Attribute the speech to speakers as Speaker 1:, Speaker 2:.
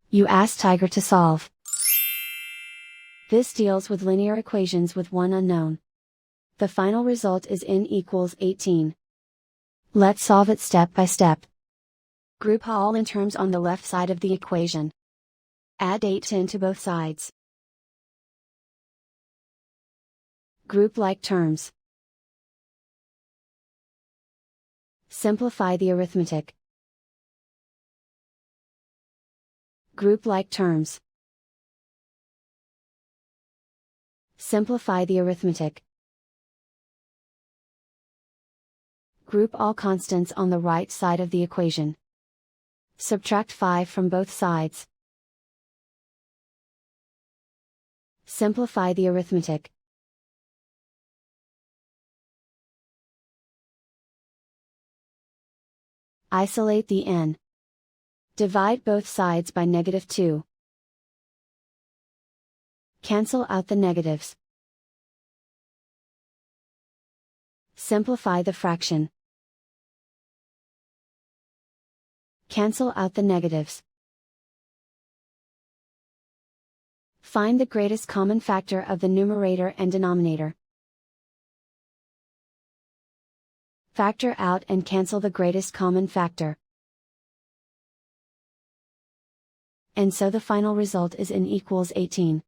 Speaker 1: You ask Tiger to solve. This deals with linear equations with one unknown. The final result is n equals 18. Let's solve it step by step. Group all in terms on the left side of the equation. Add 8n to both sides. Group like terms. Simplify the arithmetic. Group like terms. Simplify the arithmetic. Group all constants on the right side of the equation. Subtract 5 from both sides. Simplify the arithmetic. Isolate the n. Divide both sides by -2. Cancel out the negatives. Simplify the fraction. Cancel out the negatives. Find the greatest common factor of the numerator and denominator. Factor out and cancel the greatest common factor. And so the final result is n equals 18.